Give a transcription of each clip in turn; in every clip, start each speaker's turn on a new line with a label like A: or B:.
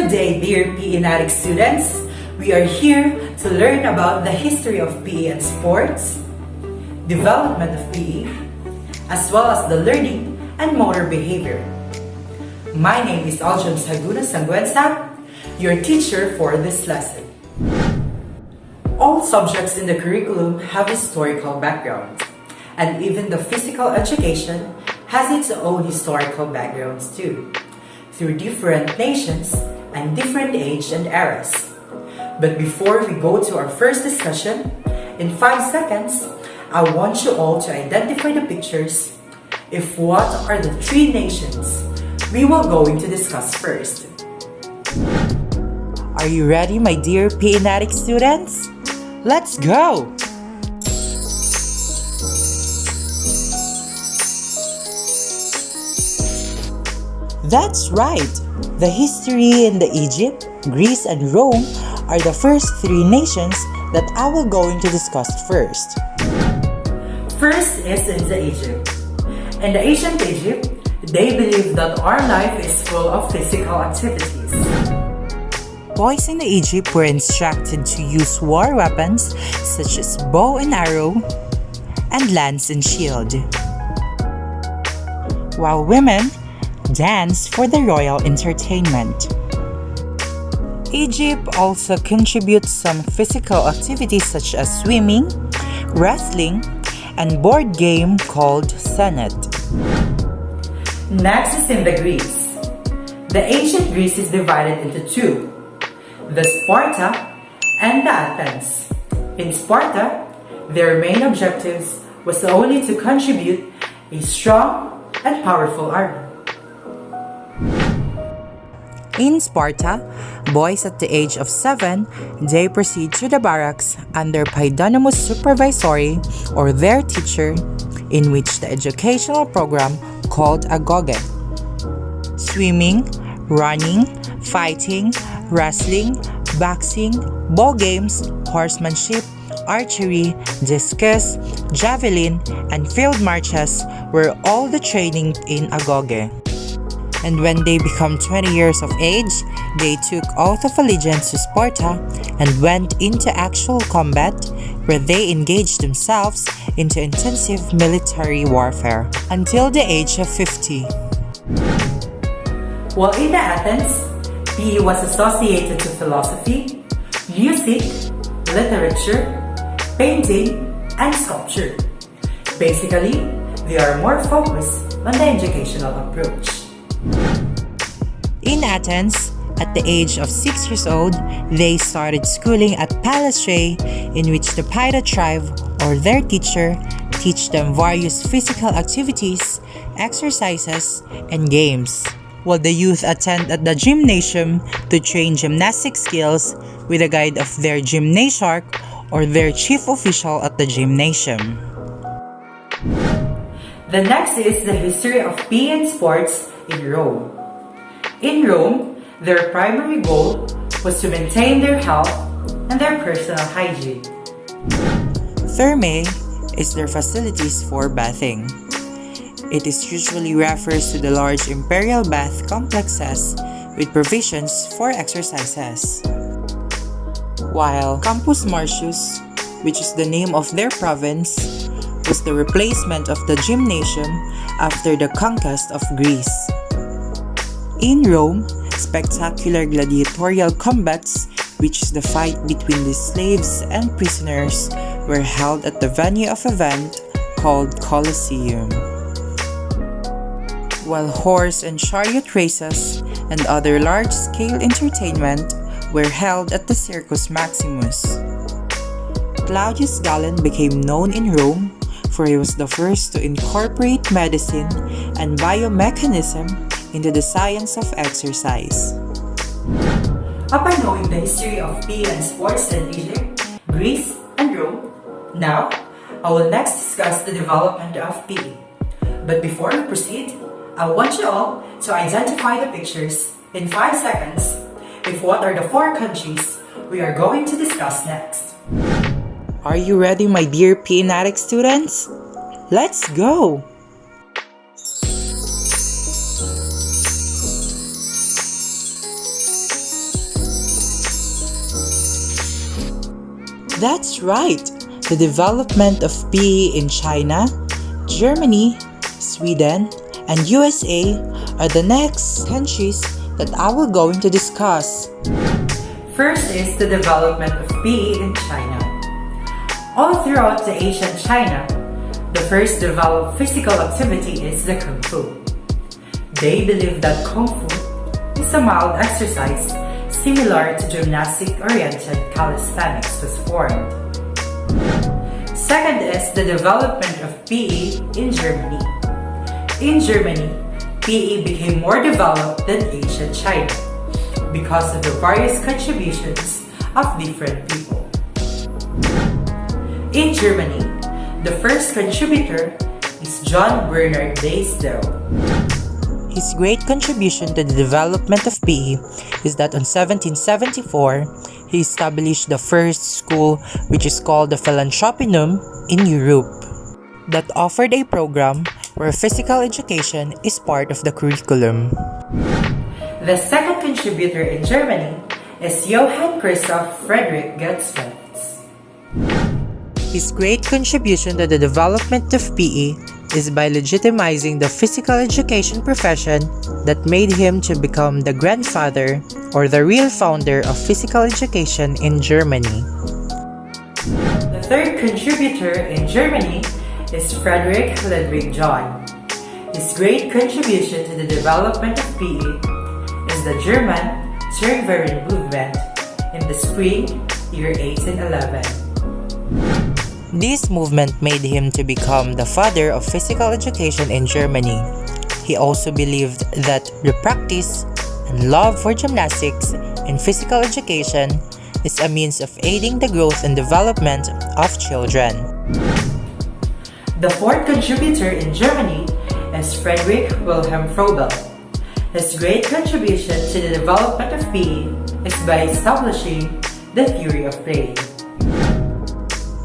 A: Good day, dear PE Natic students. We are here to learn about the history of PE and sports, development of PE, as well as the learning and motor behavior. My name is Aljam Saguna Sangwensa, your teacher for this lesson. All subjects in the curriculum have historical background, and even the physical education has its own historical backgrounds too, through different nations and different age and eras. But before we go to our first discussion, in 5 seconds, I want you all to identify the pictures if what are the 3 nations we will going to discuss first. Are you ready, my dear PE Natic students? Let's go! That's right! The history in the Egypt, Greece, and Rome are the first 3 nations that I will going to discuss first. First is in the Egypt. In the ancient Egypt, they believed that our life is full of physical activities. Boys in the Egypt were instructed to use war weapons such as bow and arrow and lance and shield, while women danced for the royal entertainment. Egypt also contributes some physical activities such as swimming, wrestling, and board game called Senet. Next is in the Greece. The ancient Greece is divided into 2, the Sparta and the Athens. In Sparta, their main objectives was only to contribute a strong and powerful army. In Sparta, boys at the age of 7, they proceed to the barracks under Paidonimus Supervisory or their teacher, in which the educational program called agoge. Swimming, running, fighting, wrestling, boxing, ball games, horsemanship, archery, discus, javelin, and field marches were all the training in agoge. And when they become 20 years of age, they took oath of allegiance to Sparta and went into actual combat, where they engaged themselves into intensive military warfare until the age of 50. While in the Athens, PE was associated to philosophy, music, literature, painting, and sculpture. Basically, they are more focused on the educational approach. In Athens, at the age of 6 years old, they started schooling at Palastrae, in which the Paida tribe or their teacher teach them various physical activities, exercises, and games, while the youth attend at the gymnasium to train gymnastic skills with a guide of their gymnasiarch or their chief official at the gymnasium. The next is the history of PE and sports in Rome. In Rome, their primary goal was to maintain their health and their personal hygiene. Thermae is their facilities for bathing. It usually refers to the large imperial bath complexes with provisions for exercises. While Campus Martius, which is the name of their province, was the replacement of the gymnasium after the conquest of Greece. In Rome, spectacular gladiatorial combats, which is the fight between the slaves and prisoners, were held at the venue of event called Colosseum, while horse and chariot races and other large-scale entertainment were held at the Circus Maximus. Claudius Galen became known in Rome, for he was the first to incorporate medicine and biomechanism into the science of exercise. Upon knowing the history of PE and sports in Egypt, Greece, and Rome, now I will next discuss the development of PE. But before we proceed, I want you all to identify the pictures in 5 seconds if what are the 4 countries we are going to discuss next. Are you ready, my dear PE Natic students? Let's go!
B: That's right! The development of PE in China, Germany, Sweden, and USA are the next countries that I will going to discuss.
A: First is the development of PE in China. All throughout the ancient China, the first developed physical activity is the Kung Fu. They believe that Kung Fu is a mild exercise similar to gymnastic-oriented calisthenics was formed. Second is the development of PE in Germany. In Germany, PE became more developed than ancient China because of the various contributions of different people. In Germany, the first contributor is John Bernard Blaisdell.
B: His great contribution to the development of PE is that in 1774, he established the first school which is called the Philanthropianum in Europe that offered a program where physical education is part of the curriculum.
A: The second contributor in Germany is Johann Christoph Friedrich Getzschwitz.
B: His great contribution to the development of PE is by legitimizing the physical education profession that made him to become the grandfather or the real founder of physical education in Germany.
A: The third contributor in Germany is Frederick Ludwig John. His great contribution to the development of PE is the German Turnverein movement in the spring year 1811.
B: This movement made him to become the father of physical education in Germany. He also believed that the practice and love for gymnastics in physical education is a means of aiding the growth and development of children.
A: The fourth contributor in Germany is Friedrich Wilhelm Froebel. His great contribution to the development of PE is by establishing the theory of play.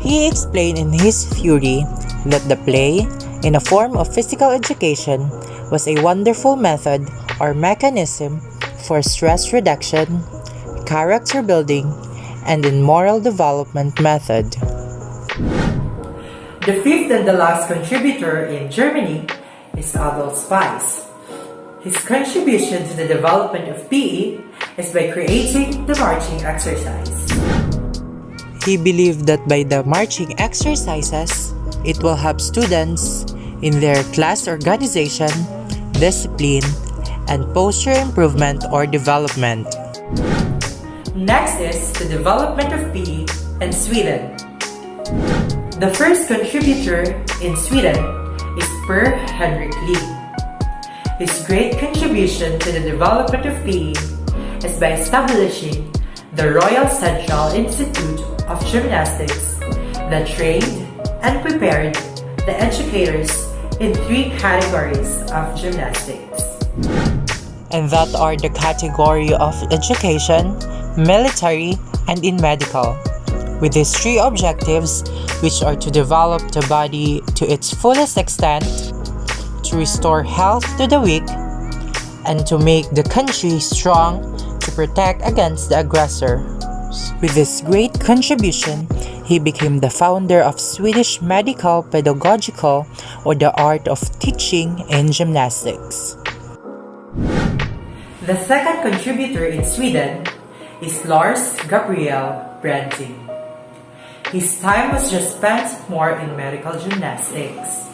B: He explained in his theory that the play, in a form of physical education, was a wonderful method or mechanism for stress reduction, character building, and in moral development method.
A: The fifth and the last contributor in Germany is Adolf Spies. His contribution to the development of PE is by creating the marching exercise.
B: He believed that by the marching exercises, it will help students in their class organization, discipline, and posture improvement or development.
A: Next is the development of PE in Sweden. The first contributor in Sweden is Per Henrik Lee. His great contribution to the development of PE is by establishing the Royal Central Institute of Gymnastics that trained and prepared the educators in three categories of gymnastics.
B: And that are the category of education, military, and in medical, with these three objectives, which are to develop the body to its fullest extent, to restore health to the weak, and to make the country strong to protect against the aggressor. With this great contribution, he became the founder of Swedish Medical Pedagogical, or the art of teaching in gymnastics.
A: The second contributor in Sweden is Lars Gabriel Branting. His time was just spent more in medical gymnastics.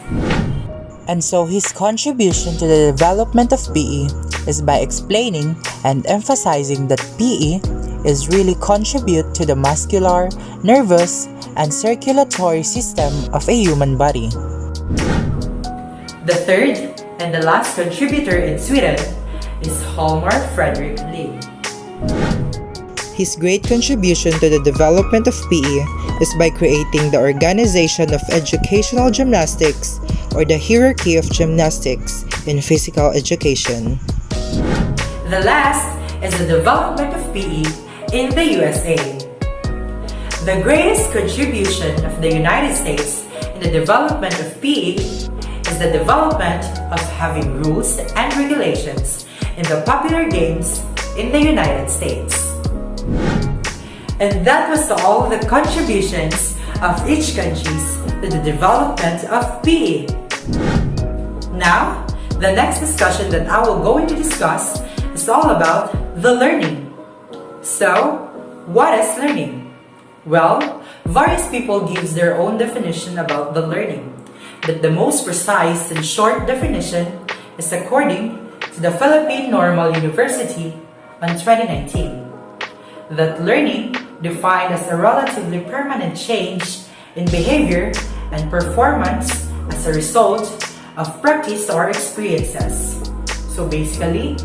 B: And so his contribution to the development of PE is by explaining and emphasizing that PE is really contribute to the muscular, nervous, and circulatory system of a human body.
A: The third and the last contributor in Sweden is Hjalmar Fredrik Lee.
B: His great contribution to the development of PE is by creating the Organization of Educational Gymnastics, or the hierarchy of gymnastics in physical education.
A: The last is the development of PE in the USA. The greatest contribution of the United States in the development of PE is the development of having rules and regulations in the popular games in the United States. And that was all the contributions of each countries to the development of PE. Now, the next discussion that I will going to discuss is all about the learning. So, what is learning? Well, various people gives their own definition about the learning, but the most precise and short definition is according to the Philippine Normal University on 2019, that learning defined as a relatively permanent change in behavior and performance as a result of practice or experiences. So basically,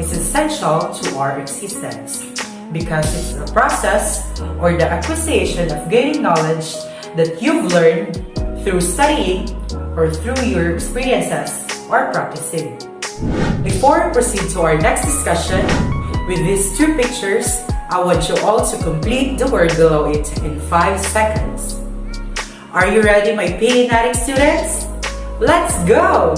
A: it's essential to our existence because it's a process or the acquisition of gaining knowledge that you've learned through studying or through your experiences or practicing. Before we proceed to our next discussion, with these two pictures, I want you all to complete the word below it in 5 seconds. Are you ready, my PE students? Let's go!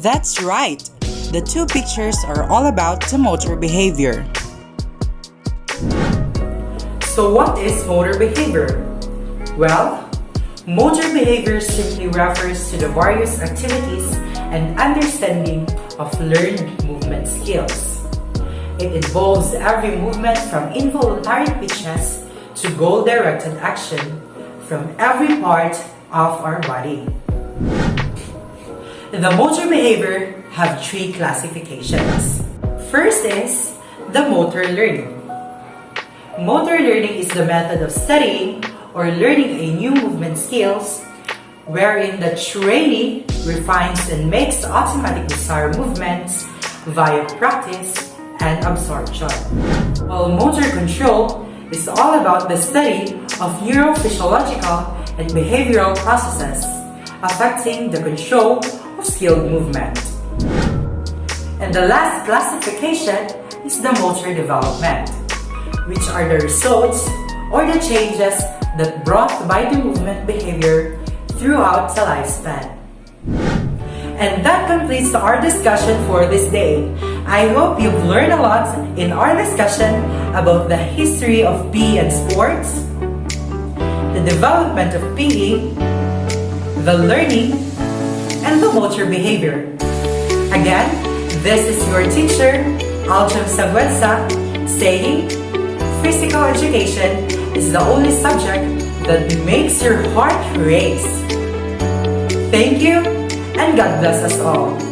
B: That's right! The two pictures are all about the motor behavior.
A: So what is motor behavior? Well, motor behavior simply refers to the various activities and understanding of learned movement skills. It involves every movement from involuntary pitches to goal-directed action from every part of our body. The motor behavior have 3 classifications. First is the motor learning. Motor learning is the method of studying or learning a new movement skills wherein the trainee refines and makes automatic desired movements via practice and absorption. While motor control is all about the study of neurophysiological and behavioral processes affecting the control of skilled movement. And the last classification is the motor development, which are the results or the changes that brought by the movement behavior throughout the lifespan. And that completes our discussion for this day. I hope you've learned a lot in our discussion about the history of PE and sports, the development of PE, the learning, and the motor behavior. Again, this is your teacher, Aljam Sagwensa, saying, physical education is the only subject that makes your heart race. Thank you, and God bless us all.